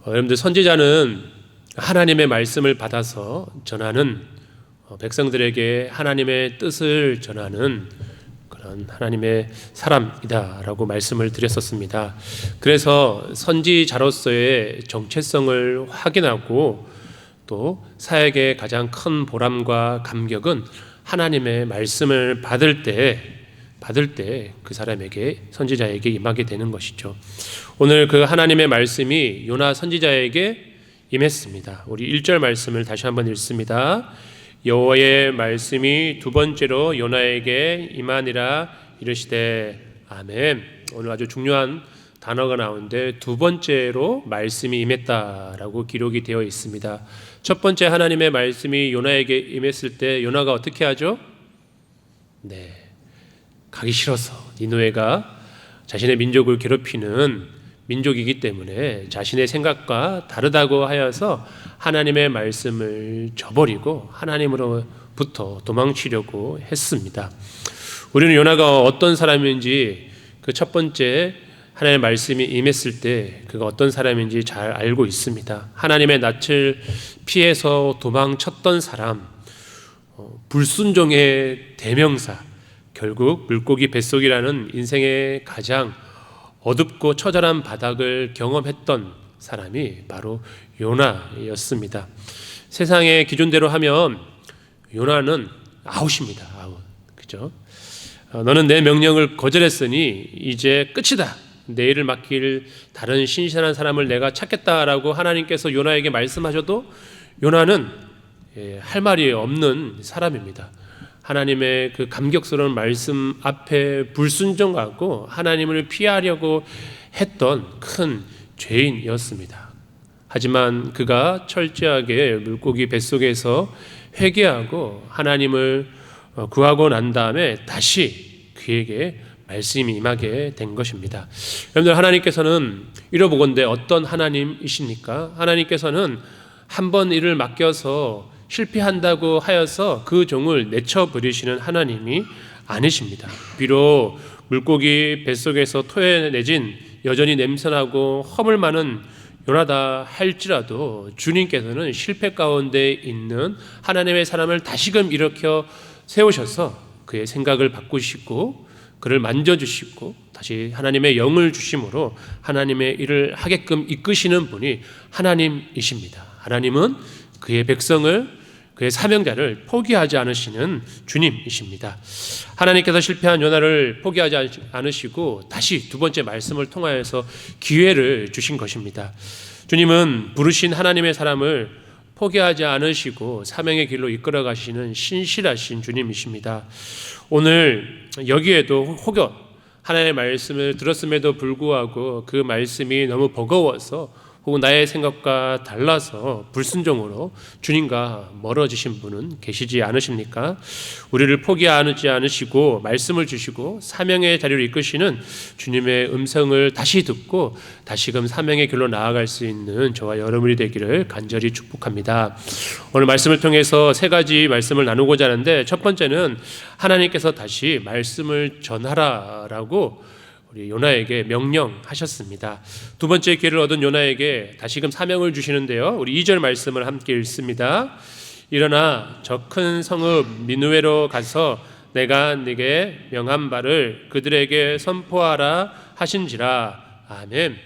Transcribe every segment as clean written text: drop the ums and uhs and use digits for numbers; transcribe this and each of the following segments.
여러분들 선지자는 하나님의 말씀을 받아서 전하는 백성들에게 하나님의 뜻을 전하는 그런 하나님의 사람이다라고 말씀을 드렸었습니다. 그래서 선지자로서의 정체성을 확인하고 또 사역의 가장 큰 보람과 감격은 하나님의 말씀을 받을 때 그 사람에게 선지자에게 임하게 되는 것이죠. 오늘 그 하나님의 말씀이 요나 선지자에게 임했습니다. 우리 1절 말씀을 다시 한번 읽습니다. 여호와의 말씀이 두 번째로 요나에게 임하니라 이르시되 아멘. 오늘 아주 중요한 단어가 나오는데 두 번째로 말씀이 임했다라고 기록이 되어 있습니다. 첫 번째 하나님의 말씀이 요나에게 임했을 때 요나가 어떻게 하죠? 가기 싫어서 니느웨가 자신의 민족을 괴롭히는 민족이기 때문에 자신의 생각과 다르다고 하여서 하나님의 말씀을 저버리고 하나님으로부터 도망치려고 했습니다. 우리는 요나가 어떤 사람인지 그 첫 번째 하나님의 말씀이 임했을 때 그가 어떤 사람인지 잘 알고 있습니다. 하나님의 낯을 피해서 도망쳤던 사람, 불순종의 대명사, 결국 물고기 뱃속이라는 인생의 가장 어둡고 처절한 바닥을 경험했던 사람이 바로 요나였습니다. 세상의 기준대로 하면 요나는 아웃입니다. 아웃. 그죠? 너는 내 명령을 거절했으니 이제 끝이다. 내 일을 맡길 다른 신실한 사람을 내가 찾겠다라고 하나님께서 요나에게 말씀하셔도 요나는 할 말이 없는 사람입니다. 하나님의 그 감격스러운 말씀 앞에 불순종하고 하나님을 피하려고 했던 큰 죄인이었습니다. 하지만 그가 철저하게 물고기 뱃속에서 회개하고 하나님을 구하고 난 다음에 다시 그에게 말씀이 임하게 된 것입니다. 여러분들, 하나님께서는 이러보건대 어떤 하나님이십니까? 하나님께서는 한 번 일을 맡겨서 실패한다고 하여서 그 종을 내쳐버리시는 하나님이 아니십니다. 비록 물고기 뱃속에서 토해내진 여전히 냄새나고 허물 많은 요나다 할지라도 주님께서는 실패 가운데 있는 하나님의 사람을 다시금 일으켜 세우셔서 그의 생각을 바꾸시고 그를 만져주시고 다시 하나님의 영을 주심으로 하나님의 일을 하게끔 이끄시는 분이 하나님이십니다. 하나님은 그의 백성을, 그의 사명자를 포기하지 않으시는 주님이십니다. 하나님께서 실패한 요나를 포기하지 않으시고 다시 두 번째 말씀을 통하여서 기회를 주신 것입니다. 주님은 부르신 하나님의 사람을 포기하지 않으시고 사명의 길로 이끌어 가시는 신실하신 주님이십니다. 오늘 여기에도 혹여 하나님의 말씀을 들었음에도 불구하고 그 말씀이 너무 버거워서 혹은 나의 생각과 달라서 불순종으로 주님과 멀어지신 분은 계시지 않으십니까? 우리를 포기하지 않으시고 말씀을 주시고 사명의 자리로 이끄시는 주님의 음성을 다시 듣고 다시금 사명의 길로 나아갈 수 있는 저와 여러분이 되기를 간절히 축복합니다. 오늘 말씀을 통해서 세 가지 말씀을 나누고자 하는데, 첫 번째는 하나님께서 다시 말씀을 전하라라고 우리 요나에게 명령하셨습니다. 두 번째 기회를 얻은 요나에게 다시금 사명을 주시는데요. 우리 2절 말씀을 함께 읽습니다. 일어나 저 큰 성읍 니느웨로 가서 내가 네게 명한 바를 그들에게 선포하라 하신지라. 아멘.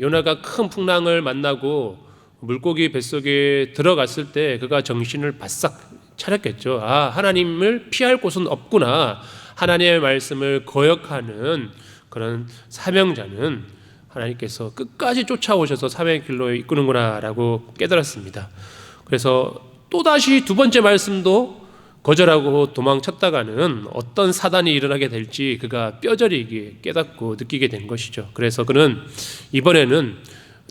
요나가 큰 풍랑을 만나고 물고기 뱃속에 들어갔을 때 그가 정신을 바싹 차렸겠죠. 하나님을 피할 곳은 없구나. 하나님의 말씀을 거역하는 그런 사명자는 하나님께서 끝까지 쫓아오셔서 사명의 길로 이끄는구나 라고 깨달았습니다. 그래서 또다시 두 번째 말씀도 거절하고 도망쳤다가는 어떤 사단이 일어나게 될지 그가 뼈저리게 깨닫고 느끼게 된 것이죠. 그래서 그는 이번에는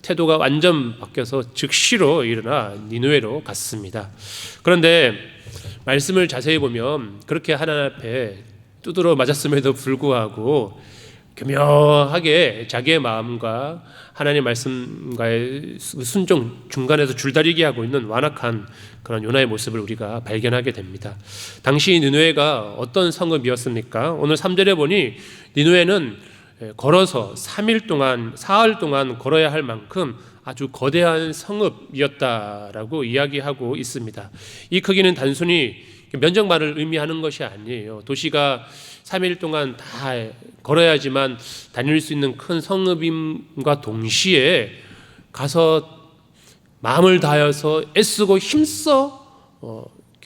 태도가 완전 바뀌어서 즉시로 일어나 니느웨로 갔습니다. 그런데 말씀을 자세히 보면 그렇게 하나님 앞에 두드러 맞았음에도 불구하고 교묘하게 자기의 마음과 하나님 말씀과의 순종 중간에서 줄다리기 하고 있는 완악한 그런 요나의 모습을 우리가 발견하게 됩니다. 당시 니느웨가 어떤 성읍이었습니까? 오늘 3절에 보니 니느웨는 걸어서 3일 동안, 사흘 동안 걸어야 할 만큼 아주 거대한 성읍이었다라고 이야기하고 있습니다. 이 크기는 단순히 면적만을 의미하는 것이 아니에요. 도시가 3일 동안 다 걸어야지만 다닐 수 있는 큰 성읍임과 동시에 가서 마음을 다해서 애쓰고 힘써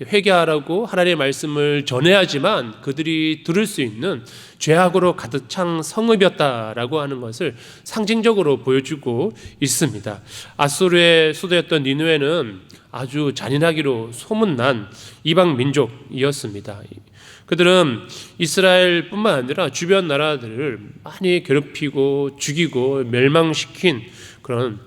회개하라고 하나님의 말씀을 전해야지만 그들이 들을 수 있는 죄악으로 가득 찬 성읍이었다라고 하는 것을 상징적으로 보여주고 있습니다. 아수르의 수도였던 니느웨는 아주 잔인하기로 소문난 이방 민족이었습니다. 그들은 이스라엘뿐만 아니라 주변 나라들을 많이 괴롭히고 죽이고 멸망시킨 그런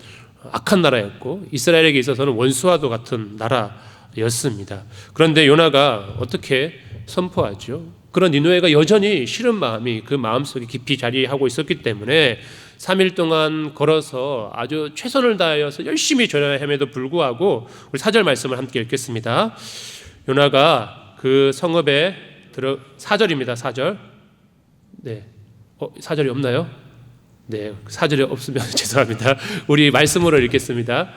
악한 나라였고, 이스라엘에게 있어서는 원수와도 같은 나라였습니다. 그런데 요나가 어떻게 선포하죠? 그런 니느웨가 여전히 싫은 마음이 그 마음속에 깊이 자리하고 있었기 때문에 3일 동안 걸어서 아주 최선을 다하여서 열심히 전함에도 불구하고, 우리 4절 말씀을 함께 읽겠습니다. 요나가 그 성읍에 4절입니다. 4절. 네. 4절이 없나요? 네. 4절이 없으면 죄송합니다. 우리 말씀으로 읽겠습니다.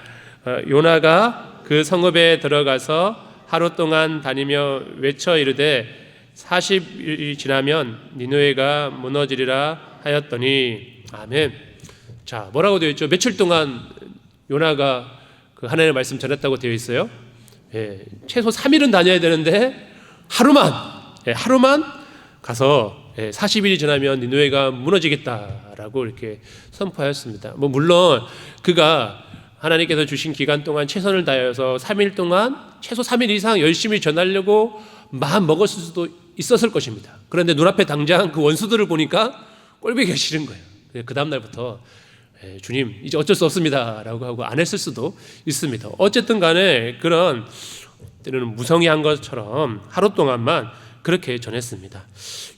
요나가 그 성읍에 들어가서 하루 동안 다니며 외쳐 이르되 40일이 지나면 니느웨가 무너지리라 하였더니. 아멘. 자, 뭐라고 되어 있죠? 며칠 동안 요나가 그 하나님의 말씀 전했다고 되어 있어요? 최소 3일은 다녀야 되는데 하루만 가서 40일이 지나면 니느웨가 무너지겠다라고 이렇게 선포하였습니다. 물론 그가 하나님께서 주신 기간 동안 최선을 다해서 3일 동안 최소 3일 이상 열심히 전하려고 마음 먹었을 수도 있었을 것입니다. 그런데 눈앞에 당장 그 원수들을 보니까 꼴보기가 싫은 거예요. 그 다음 날부터 주님 이제 어쩔 수 없습니다 라고 하고 안 했을 수도 있습니다. 어쨌든 간에 그런 때로는 무성의한 것처럼 하루 동안만 그렇게 전했습니다.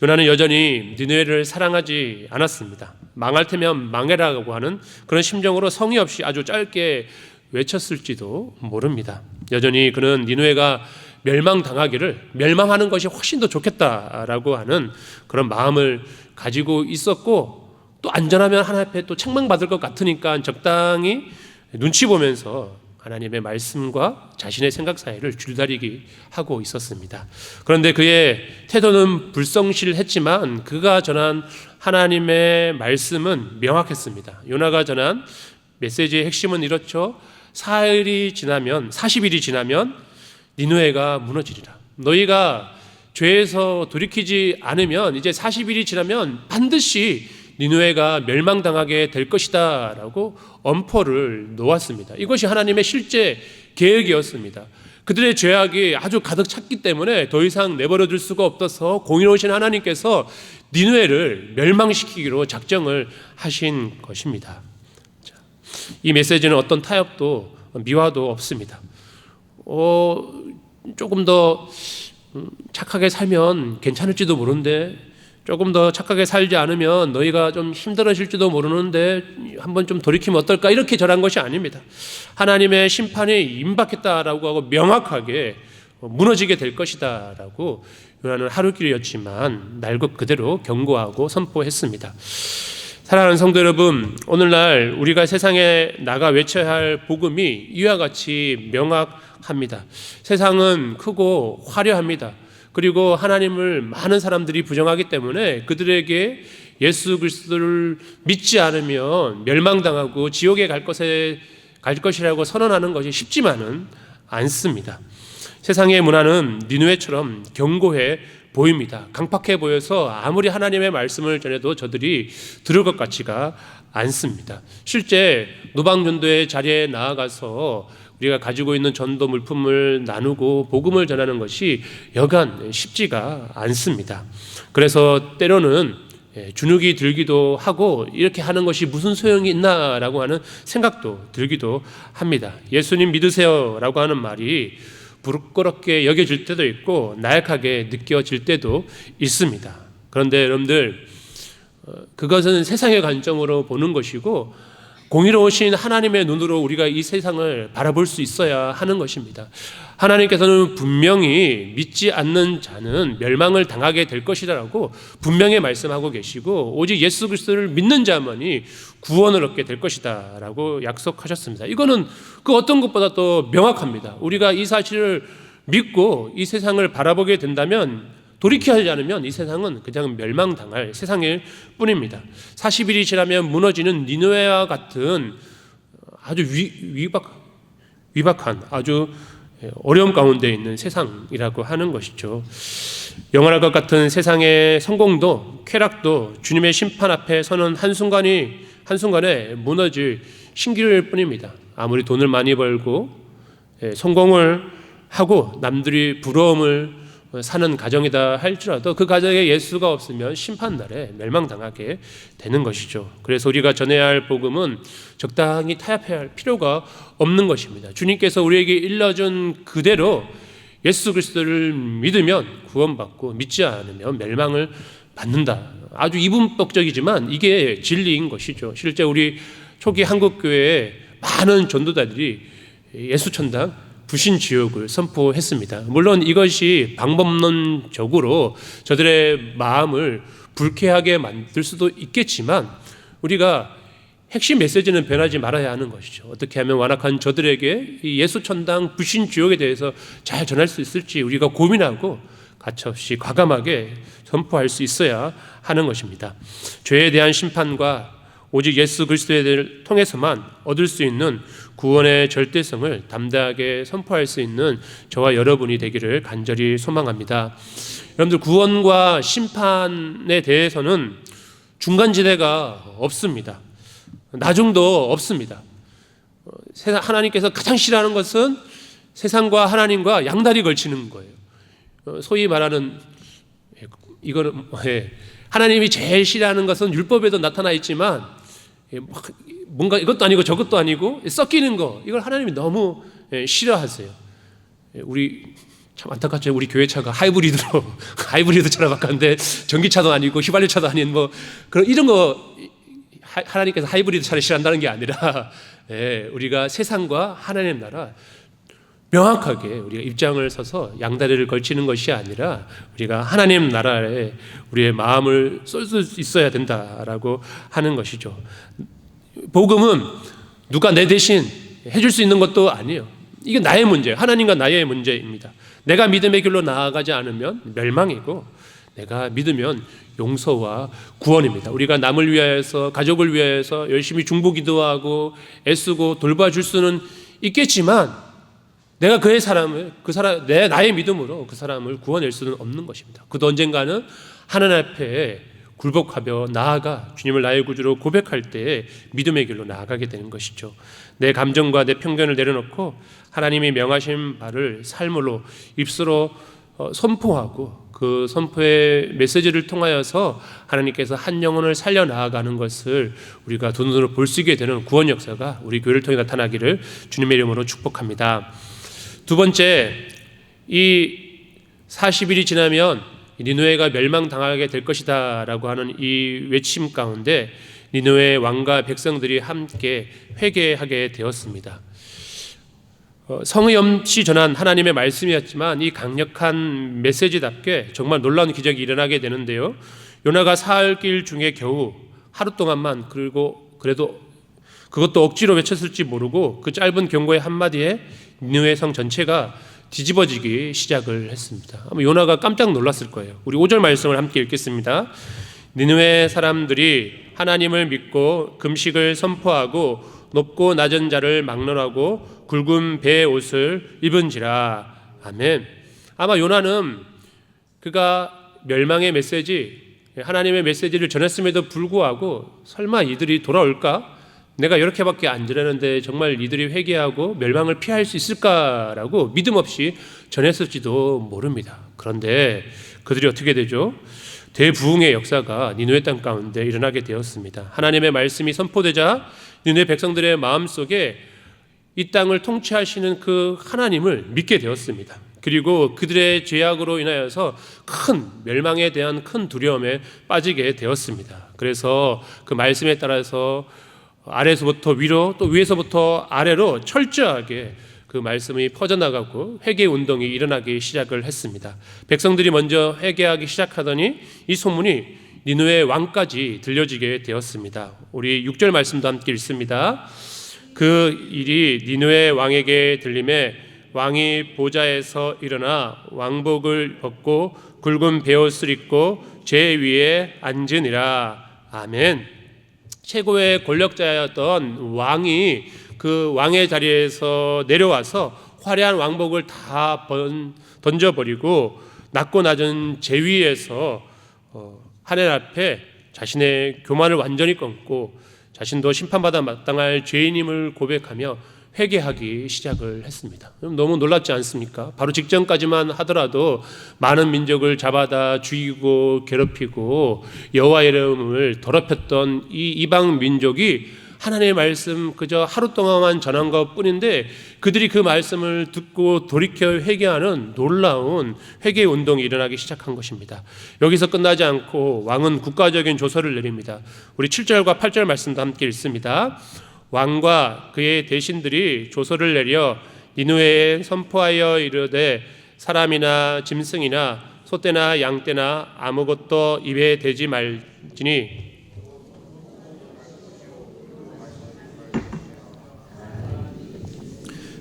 요나는 여전히 니느웨를 사랑하지 않았습니다. 망할 테면 망해라고 하는 그런 심정으로 성의 없이 아주 짧게 외쳤을지도 모릅니다. 여전히 그는 니느웨가 멸망하는 것이 훨씬 더 좋겠다라고 하는 그런 마음을 가지고 있었고, 또 안전하면 하나님 앞에 또 책망받을 것 같으니까 적당히 눈치 보면서 하나님의 말씀과 자신의 생각 사이를 줄다리기 하고 있었습니다. 그런데 그의 태도는 불성실했지만 그가 전한 하나님의 말씀은 명확했습니다. 요나가 전한 메시지의 핵심은 이렇죠. 40일이 지나면 니느웨가 무너지리라. 너희가 죄에서 돌이키지 않으면 이제 40일이 지나면 반드시 니느웨가 멸망당하게 될 것이다 라고 엄포를 놓았습니다. 이것이 하나님의 실제 계획이었습니다. 그들의 죄악이 아주 가득 찼기 때문에 더 이상 내버려둘 수가 없어서 공의로우신 하나님께서 니느웨를 멸망시키기로 작정을 하신 것입니다. 이 메시지는 어떤 타협도 미화도 없습니다. 조금 더 착하게 살면 괜찮을지도 모르는데, 조금 더 착하게 살지 않으면 너희가 좀 힘들어질지도 모르는데 한번 좀 돌이키면 어떨까, 이렇게 전한 것이 아닙니다. 하나님의 심판이 임박했다라고 하고 명확하게 무너지게 될 것이다 라고 요나는 하루길이었지만 날것 그대로 경고하고 선포했습니다. 사랑하는 성도 여러분, 오늘날 우리가 세상에 나가 외쳐야 할 복음이 이와 같이 명확합니다. 세상은 크고 화려합니다. 그리고 하나님을 많은 사람들이 부정하기 때문에 그들에게 예수 그리스도를 믿지 않으면 멸망당하고 지옥에 갈 것이라고 선언하는 것이 쉽지만은 않습니다. 세상의 문화는 니느웨처럼 견고해 보입니다. 강팍해 보여서 아무리 하나님의 말씀을 전해도 저들이 들을 것 같지가 않습니다. 실제 노방전도의 자리에 나아가서 우리가 가지고 있는 전도 물품을 나누고 복음을 전하는 것이 여간 쉽지가 않습니다. 그래서 때로는 주눅이 들기도 하고 이렇게 하는 것이 무슨 소용이 있나라고 하는 생각도 들기도 합니다. 예수님 믿으세요 라고 하는 말이 부끄럽게 여겨질 때도 있고 나약하게 느껴질 때도 있습니다. 그런데 여러분들, 그것은 세상의 관점으로 보는 것이고 공의로우신 하나님의 눈으로 우리가 이 세상을 바라볼 수 있어야 하는 것입니다. 하나님께서는 분명히 믿지 않는 자는 멸망을 당하게 될 것이라고 분명히 말씀하고 계시고, 오직 예수 그리스도를 믿는 자만이 구원을 얻게 될 것이다 라고 약속하셨습니다. 이거는 그 어떤 것보다 또 명확합니다. 우리가 이 사실을 믿고 이 세상을 바라보게 된다면, 돌이켜야 하지 않으면 이 세상은 그냥 멸망당할 세상일 뿐입니다. 40일이 지나면 무너지는 니느웨와 같은 아주 위박한 아주 어려움 가운데 있는 세상이라고 하는 것이죠. 영원할 것 같은 세상의 성공도 쾌락도 주님의 심판 앞에 서는 한순간에 무너질 신기일 뿐입니다. 아무리 돈을 많이 벌고 성공을 하고 남들이 부러움을 사는 가정이다 할지라도 그 가정에 예수가 없으면 심판날에 멸망당하게 되는 것이죠. 그래서 우리가 전해야 할 복음은 적당히 타협해야 할 필요가 없는 것입니다. 주님께서 우리에게 일러준 그대로 예수 그리스도를 믿으면 구원받고 믿지 않으면 멸망을 받는다. 아주 이분법적이지만 이게 진리인 것이죠. 실제 우리 초기 한국교회에 많은 전도자들이 예수천당 불신지옥을 선포했습니다. 물론 이것이 방법론적으로 저들의 마음을 불쾌하게 만들 수도 있겠지만 우리가 핵심 메시지는 변하지 말아야 하는 것이죠. 어떻게 하면 완악한 저들에게 이 예수천당 불신지옥에 대해서 잘 전할 수 있을지 우리가 고민하고 가차없이 과감하게 선포할 수 있어야 하는 것입니다. 죄에 대한 심판과 오직 예수 그리스도를 통해서만 얻을 수 있는 구원의 절대성을 담대하게 선포할 수 있는 저와 여러분이 되기를 간절히 소망합니다. 여러분들, 구원과 심판에 대해서는 중간지대가 없습니다. 나중도 없습니다. 하나님께서 가장 싫어하는 것은 세상과 하나님과 양다리 걸치는 거예요. 소위 말하는 이거는 하나님이 제일 싫어하는 것은 율법에도 나타나 있지만 뭔가 이것도 아니고 저것도 아니고 섞이는 거, 이걸 하나님이 너무 싫어하세요. 우리 참 안타깝죠. 우리 교회차가 하이브리드차로 바꿨는데 전기차도 아니고 휘발유차도 아닌 뭐 그런 이런 거 하나님께서 하이브리드 차를 싫어한다는 게 아니라 우리가 세상과 하나님 나라 명확하게 우리가 입장을 서서 양다리를 걸치는 것이 아니라 우리가 하나님 나라에 우리의 마음을 쏠 수 있어야 된다라고 하는 것이죠. 복음은 누가 내 대신 해줄 수 있는 것도 아니에요. 이게 나의 문제예요. 하나님과 나의 문제입니다. 내가 믿음의 길로 나아가지 않으면 멸망이고, 내가 믿으면 용서와 구원입니다. 우리가 남을 위하여서, 가족을 위하여서 열심히 중보기도하고 애쓰고 돌봐줄 수는 있겠지만 내가 나의 믿음으로 그 사람을 구원할 수는 없는 것입니다. 그도 언젠가는 하나님 앞에 굴복하며 나아가 주님을 나의 구주로 고백할 때에 믿음의 길로 나아가게 되는 것이죠. 내 감정과 내 편견을 내려놓고 하나님이 명하신 바를 삶으로 입술로 선포하고 그 선포의 메시지를 통하여서 하나님께서 한 영혼을 살려 나아가는 것을 우리가 두 눈으로 볼 수 있게 되는 구원 역사가 우리 교회를 통해 나타나기를 주님의 이름으로 축복합니다. 두 번째, 이 40일이 지나면 니느웨가 멸망당하게 될 것이다 라고 하는 이 외침 가운데 니느웨 왕과 백성들이 함께 회개하게 되었습니다. 성의 없이 전한 하나님의 말씀이었지만 이 강력한 메시지답게 정말 놀라운 기적이 일어나게 되는데요. 요나가 사흘길 중에 겨우 하루 동안만, 그래도 그것도 억지로 외쳤을지 모르고 그 짧은 경고의 한마디에 니느웨 성 전체가 뒤집어지기 시작을 했습니다. 아마 요나가 깜짝 놀랐을 거예요. 우리 5절 말씀을 함께 읽겠습니다. 니느웨 사람들이 하나님을 믿고 금식을 선포하고 높고 낮은 자를 막론하고 굵은 배의 옷을 입은지라. 아멘. 아마 요나는 그가 멸망의 메시지, 하나님의 메시지를 전했음에도 불구하고 설마 이들이 돌아올까? 내가 이렇게밖에 안 전했는데 정말 이들이 회개하고 멸망을 피할 수 있을까라고 믿음 없이 전했을지도 모릅니다. 그런데 그들이 어떻게 되죠? 대부흥의 역사가 니느웨 땅 가운데 일어나게 되었습니다. 하나님의 말씀이 선포되자 니느웨 백성들의 마음속에 이 땅을 통치하시는 그 하나님을 믿게 되었습니다. 그리고 그들의 죄악으로 인하여서 큰 멸망에 대한 큰 두려움에 빠지게 되었습니다. 그래서 그 말씀에 따라서 아래에서부터 위로 또 위에서부터 아래로 철저하게 그 말씀이 퍼져나가고 회개 운동이 일어나기 시작을 했습니다. 백성들이 먼저 회개하기 시작하더니 이 소문이 니느웨 왕까지 들려지게 되었습니다. 우리 6절 말씀도 함께 읽습니다. 그 일이 니느웨 왕에게 들림에 왕이 보좌에서 일어나 왕복을 벗고 굵은 베옷을 입고 제 위에 앉으니라. 아멘. 최고의 권력자였던 왕이 그 왕의 자리에서 내려와서 화려한 왕복을 다 던져버리고 낮고 낮은 제위에서 하늘 앞에 자신의 교만을 완전히 끊고 자신도 심판받아 마땅할 죄인임을 고백하며 회개하기 시작을 했습니다. 너무 놀랍지 않습니까? 바로 직전까지만 하더라도 많은 민족을 잡아다 죽이고 괴롭히고 여호와의 이름을 더럽혔던 이 이방 민족이 하나님의 말씀 그저 하루 동안만 전한 것 뿐인데 그들이 그 말씀을 듣고 돌이켜 회개하는 놀라운 회개 운동이 일어나기 시작한 것입니다. 여기서 끝나지 않고 왕은 국가적인 조서를 내립니다. 우리 7절과 8절 말씀도 함께 읽습니다. 왕과 그의 대신들이 조서를 내려 니느웨에 선포하여 이르되 사람이나 짐승이나 소떼나 양떼나 아무것도 입에 대지 말지니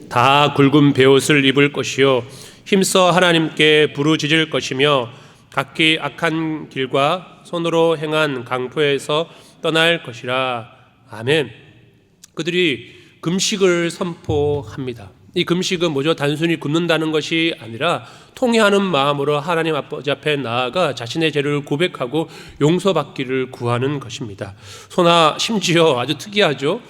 다 굵은 베옷을 입을 것이요 힘써 하나님께 부르짖을 것이며 각기 악한 길과 손으로 행한 강포에서 떠날 것이라. 아멘. 그들이 금식을 선포합니다. 이 금식은 뭐죠? 단순히 굶는다는 것이 아니라 통회하는 마음으로 하나님 아버지 앞에 나아가 자신의 죄를 고백하고 용서받기를 구하는 것입니다. 소나 심지어 아주 특이하죠.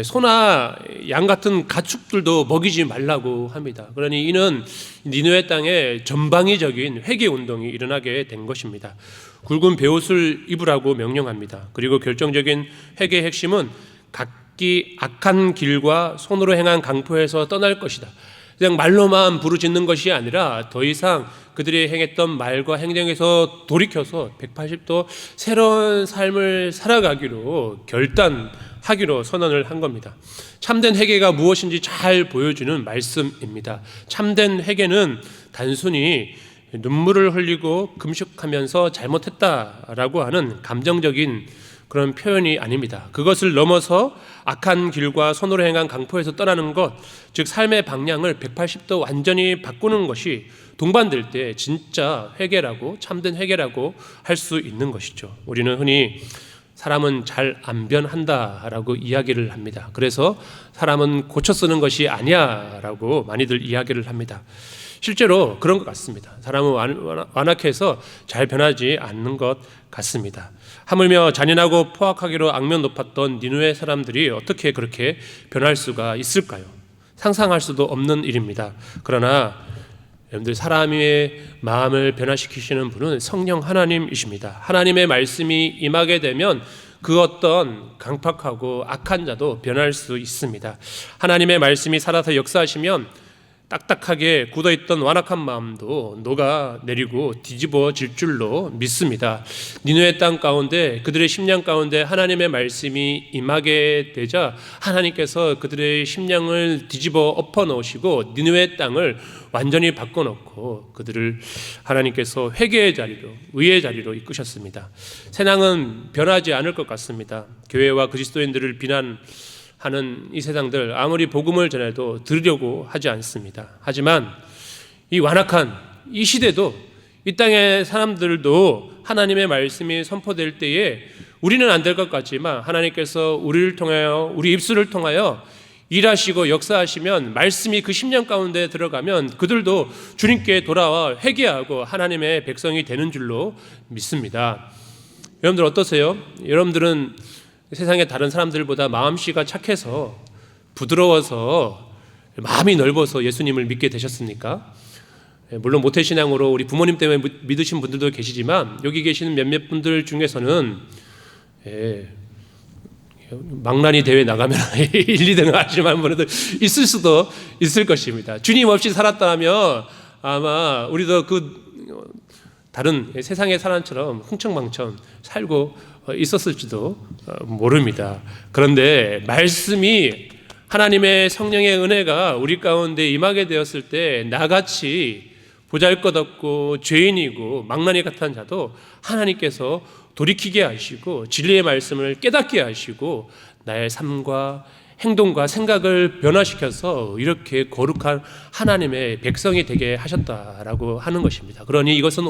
소나 양 같은 가축들도 먹이지 말라고 합니다. 그러니 이는 니느웨 땅에 전방위적인 회개 운동이 일어나게 된 것입니다. 굵은 베옷을 입으라고 명령합니다. 그리고 결정적인 회개의 핵심은 각기 악한 길과 손으로 행한 강포에서 떠날 것이다. 그냥 말로만 부르짖는 것이 아니라 더 이상 그들이 행했던 말과 행동에서 돌이켜서 180도 새로운 삶을 살아가기로 결단하기로 선언을 한 겁니다. 참된 회개가 무엇인지 잘 보여주는 말씀입니다. 참된 회개는 단순히 눈물을 흘리고 금식하면서 잘못했다라고 하는 감정적인 그런 표현이 아닙니다. 그것을 넘어서 악한 길과 손으로 행한 강포에서 떠나는 것, 즉 삶의 방향을 180도 완전히 바꾸는 것이 동반될 때 진짜 회개라고, 참된 회개라고 할 수 있는 것이죠. 우리는 흔히 사람은 잘 안 변한다라고 이야기를 합니다. 그래서 사람은 고쳐 쓰는 것이 아니야라고 많이들 이야기를 합니다. 실제로 그런 것 같습니다. 사람은 완악해서 잘 변하지 않는 것 같습니다. 하물며 잔인하고 포악하기로 악명 높았던 니느웨 사람들이 어떻게 그렇게 변할 수가 있을까요? 상상할 수도 없는 일입니다. 그러나 여러분들, 사람의 마음을 변화시키시는 분은 성령 하나님이십니다. 하나님의 말씀이 임하게 되면 그 어떤 강팍하고 악한 자도 변할 수 있습니다. 하나님의 말씀이 살아서 역사하시면 딱딱하게 굳어있던 완악한 마음도 녹아내리고 뒤집어질 줄로 믿습니다. 니느웨 땅 가운데, 그들의 심령 가운데 하나님의 말씀이 임하게 되자 하나님께서 그들의 심령을 뒤집어 엎어놓으시고 니느웨 땅을 완전히 바꿔놓고 그들을 하나님께서 회개의 자리로, 의의 자리로 이끄셨습니다. 세상은 변하지 않을 것 같습니다. 교회와 그리스도인들을 비난하는 이 세상들, 아무리 복음을 전해도 들으려고 하지 않습니다. 하지만 이 완악한 이 시대도, 이 땅의 사람들도 하나님의 말씀이 선포될 때에 우리는 안 될 것 같지만 하나님께서 우리를 통하여, 우리 입술을 통하여 일하시고 역사하시면, 말씀이 그 심령 가운데 들어가면 그들도 주님께 돌아와 회개하고 하나님의 백성이 되는 줄로 믿습니다. 여러분들 어떠세요? 여러분들은 세상의 다른 사람들보다 마음씨가 착해서, 부드러워서, 마음이 넓어서 예수님을 믿게 되셨습니까? 물론 모태신앙으로 우리 부모님 때문에 믿으신 분들도 계시지만 여기 계시는 몇몇 분들 중에서는 망나니 대회 나가면 1, 2등 하시는 분들 있을 수도 있을 것입니다. 주님 없이 살았다면 아마 우리도 그 다른 세상의 사람처럼 흥청망청 살고 있었을지도 모릅니다. 그런데 말씀이 하나님의 성령의 은혜가 우리 가운데 임하게 되었을 때 나같이 보잘것없고 죄인이고 망나니 같은 자도 하나님께서 돌이키게 하시고 진리의 말씀을 깨닫게 하시고 나의 삶과 행동과 생각을 변화시켜서 이렇게 거룩한 하나님의 백성이 되게 하셨다라고 하는 것입니다. 그러니 이것은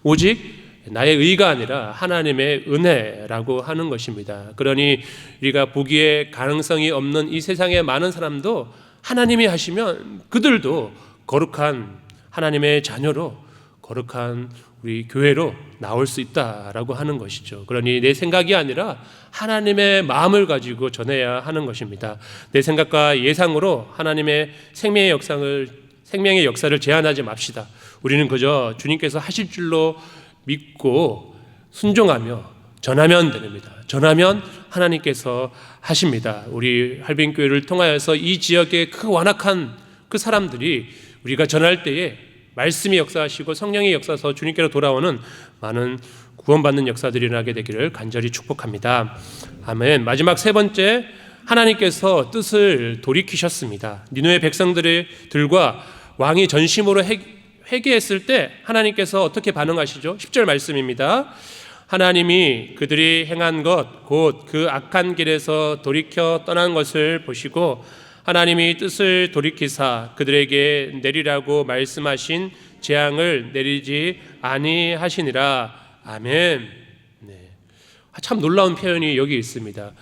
오직 나의 의가 아니라 하나님의 은혜라고 하는 것입니다. 그러니 우리가 보기에 가능성이 없는 이 세상의 많은 사람도 하나님이 하시면 그들도 거룩한 하나님의 자녀로 거룩한 우리 교회로 나올 수 있다라고 하는 것이죠. 그러니 내 생각이 아니라 하나님의 마음을 가지고 전해야 하는 것입니다. 내 생각과 예상으로 하나님의 생명의 역사를 제한하지 맙시다. 우리는 그저 주님께서 하실 줄로 믿고 순종하며 전하면 됩니다. 전하면 하나님께서 하십니다. 우리 할빈교회를 통하여서 이 지역의 그 완악한 그 사람들이 우리가 전할 때에 말씀이 역사하시고 성령의 역사서 주님께로 돌아오는 많은 구원받는 역사들이 일어나게 되기를 간절히 축복합니다. 아멘. 마지막 세 번째, 하나님께서 뜻을 돌이키셨습니다. 니느웨 백성들과 왕이 전심으로 회개했을 때 하나님께서 어떻게 반응하시죠? 10절 말씀입니다. 하나님이 그들이 행한 것 곧 그 악한 길에서 돌이켜 떠난 것을 보시고 하나님이 뜻을 돌이키사 그들에게 내리라고 말씀하신 재앙을 내리지 아니하시니라. 아멘. 네. 참 놀라운 표현이 여기 있습니다.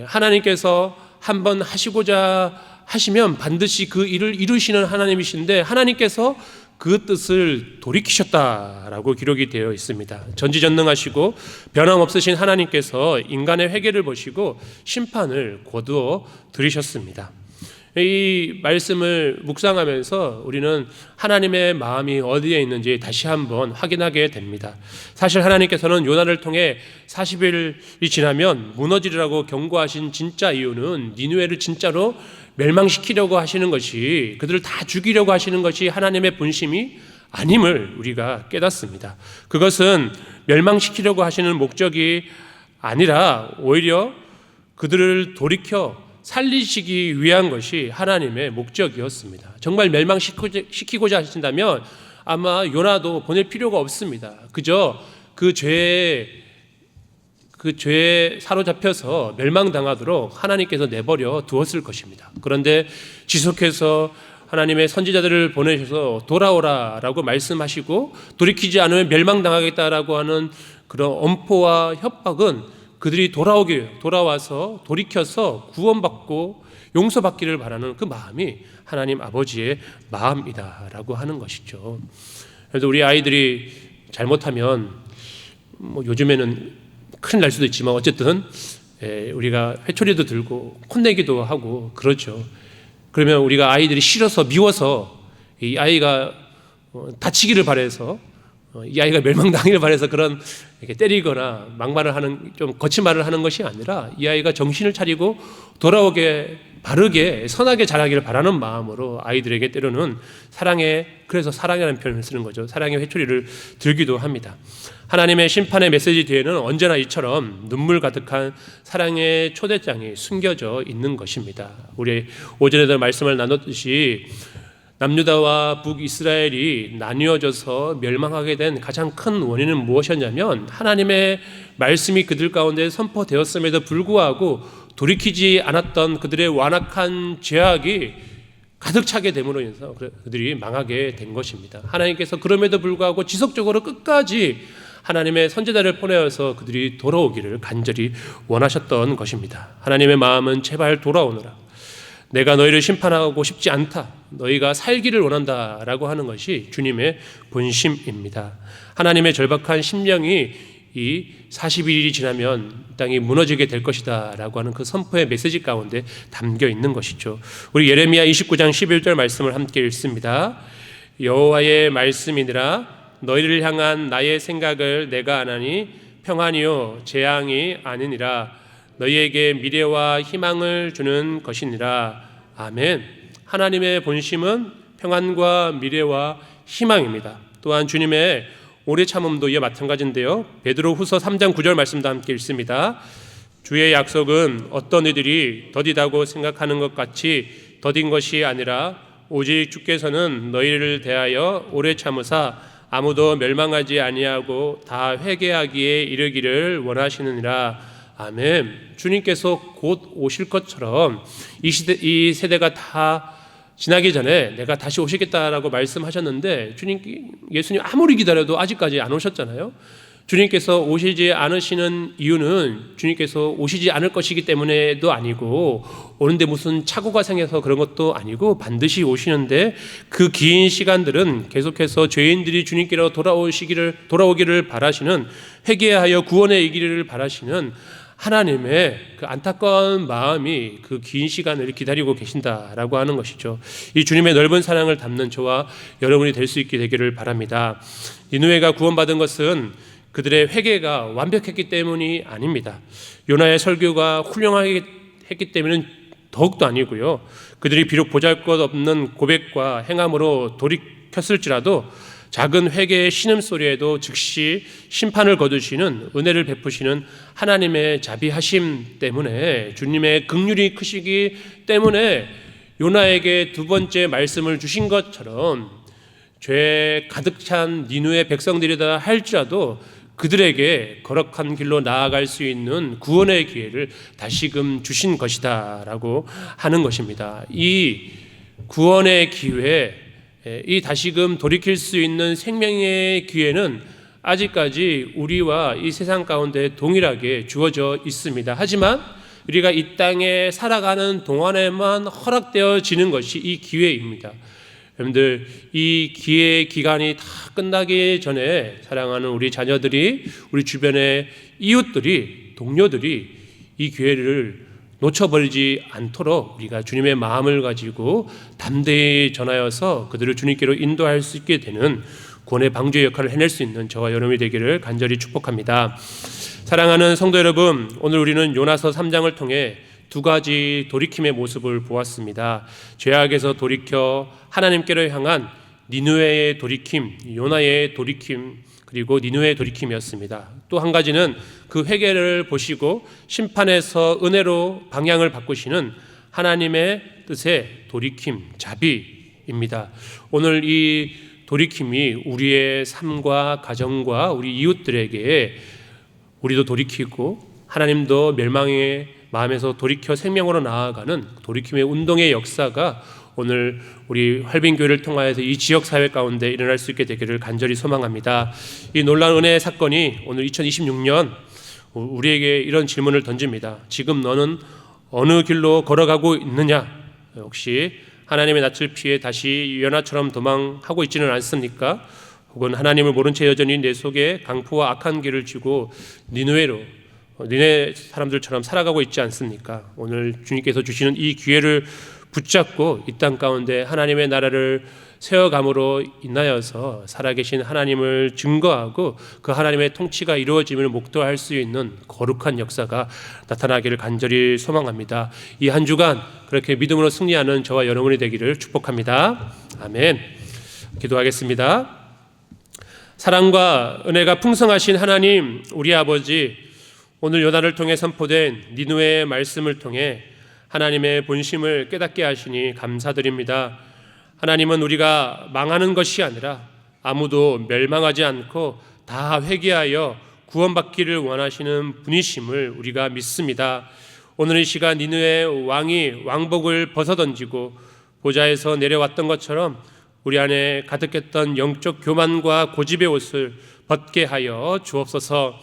하나님께서 한번 하시고자 하시면 반드시 그 일을 이루시는 하나님이신데 하나님께서 그 뜻을 돌이키셨다라고 기록이 되어 있습니다. 전지전능하시고 변함없으신 하나님께서 인간의 회개를 보시고 심판을 거두어 들이셨습니다. 이 말씀을 묵상하면서 우리는 하나님의 마음이 어디에 있는지 다시 한번 확인하게 됩니다. 사실 하나님께서는 요나를 통해 40일이 지나면 무너지리라고 경고하신 진짜 이유는 니느웨를 진짜로 멸망시키려고 하시는 것이, 그들을 다 죽이려고 하시는 것이 하나님의 본심이 아님을 우리가 깨닫습니다. 그것은 멸망시키려고 하시는 목적이 아니라 오히려 그들을 돌이켜 살리시기 위한 것이 하나님의 목적이었습니다. 정말 멸망시키고자 하신다면 아마 요나도 보낼 필요가 없습니다. 그저 그 죄에 사로잡혀서 멸망당하도록 하나님께서 내버려 두었을 것입니다. 그런데 지속해서 하나님의 선지자들을 보내셔서 돌아오라라고 말씀하시고 돌이키지 않으면 멸망당하겠다라고 하는 그런 엄포와 협박은 그들이 돌아와서 돌이켜서 구원받고 용서받기를 바라는 그 마음이 하나님 아버지의 마음이다라고 하는 것이죠. 그래서 우리 아이들이 잘못하면 요즘에는 큰일 날 수도 있지만 어쨌든 우리가 회초리도 들고 혼내기도 하고 그렇죠. 그러면 우리가 아이들이 싫어서 미워서 이 아이가 다치기를 바라서 이 아이가 멸망당하기를 바라서 그런 이렇게 때리거나 막말을 하는, 좀 거친 말을 하는 것이 아니라 이 아이가 정신을 차리고 돌아오게 바르게 선하게 자라기를 바라는 마음으로 아이들에게 때로는 그래서 사랑이라는 표현을 쓰는 거죠. 사랑의 회초리를 들기도 합니다. 하나님의 심판의 메시지 뒤에는 언제나 이처럼 눈물 가득한 사랑의 초대장이 숨겨져 있는 것입니다. 우리 오전에도 말씀을 나눴듯이 남유다와 북이스라엘이 나뉘어져서 멸망하게 된 가장 큰 원인은 무엇이었냐면 하나님의 말씀이 그들 가운데 선포되었음에도 불구하고 돌이키지 않았던 그들의 완악한 죄악이 가득 차게 됨으로 인해서 그들이 망하게 된 것입니다. 하나님께서 그럼에도 불구하고 지속적으로 끝까지 하나님의 선지자를 보내어서 그들이 돌아오기를 간절히 원하셨던 것입니다. 하나님의 마음은 제발 돌아오너라. 내가 너희를 심판하고 싶지 않다. 너희가 살기를 원한다라고 하는 것이 주님의 본심입니다. 하나님의 절박한 심령이 이 40일이 지나면 땅이 무너지게 될 것이다 라고 하는 그 선포의 메시지 가운데 담겨 있는 것이죠. 우리 예레미야 29장 11절 말씀을 함께 읽습니다. 여호와의 말씀이니라 너희를 향한 나의 생각을 내가 아나니 평안이요 재앙이 아니니라 너희에게 미래와 희망을 주는 것이니라. 아멘. 하나님의 본심은 평안과 미래와 희망입니다. 또한 주님의 오래 참음도 이와 마찬가지인데요. 베드로후서 3장 9절 말씀도 함께 읽습니다. 주의 약속은 어떤 이들이 더디다고 생각하는 것 같이 더딘 것이 아니라 오직 주께서는 너희를 대하여 오래 참으사 아무도 멸망하지 아니하고 다 회개하기에 이르기를 원하시느니라. 아멘. 주님께서 곧 오실 것처럼 이 세대가 다 지나기 전에 내가 다시 오시겠다라고 말씀하셨는데 예수님 아무리 기다려도 아직까지 안 오셨잖아요. 주님께서 오시지 않으시는 이유는 주님께서 오시지 않을 것이기 때문에도 아니고, 오는데 무슨 착오가 생겨서 그런 것도 아니고 반드시 오시는데, 그 긴 시간들은 계속해서 죄인들이 주님께로 돌아오기를 바라시는, 회개하여 구원에 이기를 바라시는 하나님의 그 안타까운 마음이 그 긴 시간을 기다리고 계신다라고 하는 것이죠. 이 주님의 넓은 사랑을 담는 저와 여러분이 될 수 있게 되기를 바랍니다. 니느웨가 구원받은 것은 그들의 회개가 완벽했기 때문이 아닙니다. 요나의 설교가 훌륭하게 했기 때문은 더욱도 아니고요. 그들이 비록 보잘것없는 고백과 행함으로 돌이켰을지라도 작은 회개의 신음소리에도 즉시 심판을 거두시는, 은혜를 베푸시는 하나님의 자비하심 때문에, 주님의 긍휼이 크시기 때문에 요나에게 두 번째 말씀을 주신 것처럼 죄 가득 찬 니느웨 백성들이다 할지라도 그들에게 거룩한 길로 나아갈 수 있는 구원의 기회를 다시금 주신 것이다 라고 하는 것입니다. 이 구원의 기회, 이 다시금 돌이킬 수 있는 생명의 기회는 아직까지 우리와 이 세상 가운데 동일하게 주어져 있습니다. 하지만 우리가 이 땅에 살아가는 동안에만 허락되어지는 것이 이 기회입니다. 여러분들, 이 기회의 기간이 다 끝나기 전에 사랑하는 우리 자녀들이, 우리 주변의 이웃들이, 동료들이 이 기회를 놓쳐버리지 않도록 우리가 주님의 마음을 가지고 담대히 전하여서 그들을 주님께로 인도할 수 있게 되는 구원의 방주의 역할을 해낼 수 있는 저와 여러분이 되기를 간절히 축복합니다. 사랑하는 성도 여러분, 오늘 우리는 요나서 3장을 통해 두 가지 돌이킴의 모습을 보았습니다. 죄악에서 돌이켜 하나님께로 향한 니느웨의 돌이킴, 요나의 돌이킴, 그리고 니느웨의 돌이킴이었습니다. 또 한 가지는 그 회개를 보시고 심판에서 은혜로 방향을 바꾸시는 하나님의 뜻의 돌이킴, 자비입니다. 오늘 이 돌이킴이 우리의 삶과 가정과 우리 이웃들에게 우리도 돌이키고 하나님도 멸망의 마음에서 돌이켜 생명으로 나아가는 돌이킴의 운동의 역사가 오늘 우리 활빈교회를 통하여서 이 지역사회 가운데 일어날 수 있게 되기를 간절히 소망합니다. 이 놀라운 은혜의 사건이 오늘 2026년 우리에게 이런 질문을 던집니다. 지금 너는 어느 길로 걸어가고 있느냐? 혹시 하나님의 낯을 피해 다시 요나처럼 도망하고 있지는 않습니까? 혹은 하나님을 모른 채 여전히 내 속에 강포와 악한 길을 쥐고 니네 사람들처럼 살아가고 있지 않습니까? 오늘 주님께서 주시는 이 기회를 붙잡고 이 땅 가운데 하나님의 나라를 세워감으로 인하여서 살아계신 하나님을 증거하고 그 하나님의 통치가 이루어짐을 목도할 수 있는 거룩한 역사가 나타나기를 간절히 소망합니다. 이 한 주간 그렇게 믿음으로 승리하는 저와 여러분이 되기를 축복합니다. 아멘. 기도하겠습니다. 사랑과 은혜가 풍성하신 하나님, 우리 아버지, 오늘 요나를 통해 선포된 니느웨의 말씀을 통해 하나님의 본심을 깨닫게 하시니 감사드립니다. 하나님은 우리가 망하는 것이 아니라 아무도 멸망하지 않고 다 회개하여 구원받기를 원하시는 분이심을 우리가 믿습니다. 오늘 이 시간 니느웨 왕이 왕복을 벗어던지고 보좌에서 내려왔던 것처럼 우리 안에 가득했던 영적 교만과 고집의 옷을 벗게 하여 주옵소서.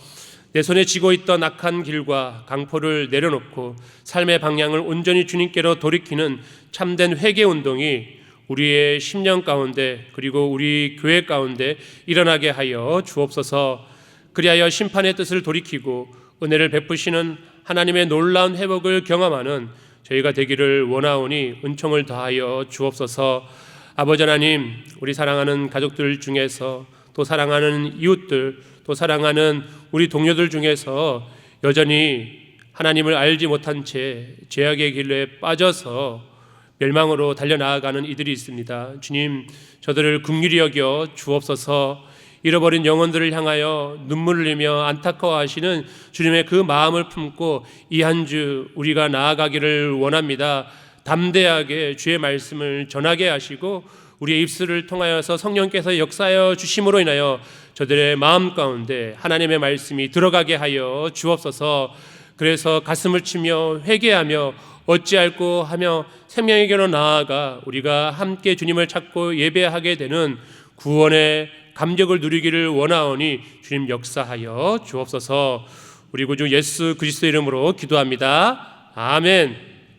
내 손에 쥐고 있던 악한 길과 강포를 내려놓고 삶의 방향을 온전히 주님께로 돌이키는 참된 회개 운동이 우리의 심령 가운데 그리고 우리 교회 가운데 일어나게 하여 주옵소서. 그리하여 심판의 뜻을 돌이키고 은혜를 베푸시는 하나님의 놀라운 회복을 경험하는 저희가 되기를 원하오니 은총을 더하여 주옵소서. 아버지 하나님, 우리 사랑하는 가족들 중에서 또 사랑하는 이웃들, 또 사랑하는 우리 동료들 중에서 여전히 하나님을 알지 못한 채 죄악의 길에 빠져서 멸망으로 달려나아가는 이들이 있습니다. 주님, 저들을 긍휼히 여겨 주옵소서. 잃어버린 영혼들을 향하여 눈물을 흘리며 안타까워하시는 주님의 그 마음을 품고 이 한 주 우리가 나아가기를 원합니다. 담대하게 주의 말씀을 전하게 하시고 우리의 입술을 통하여서 성령께서 역사하여 주심으로 인하여 저들의 마음 가운데 하나님의 말씀이 들어가게 하여 주옵소서. 그래서 가슴을 치며 회개하며 어찌할꼬 하며 생명에게로 나아가 우리가 함께 주님을 찾고 예배하게 되는 구원의 감격을 누리기를 원하오니 주님 역사하여 주옵소서. 우리 구주 예수 그리스도 이름으로 기도합니다. 아멘.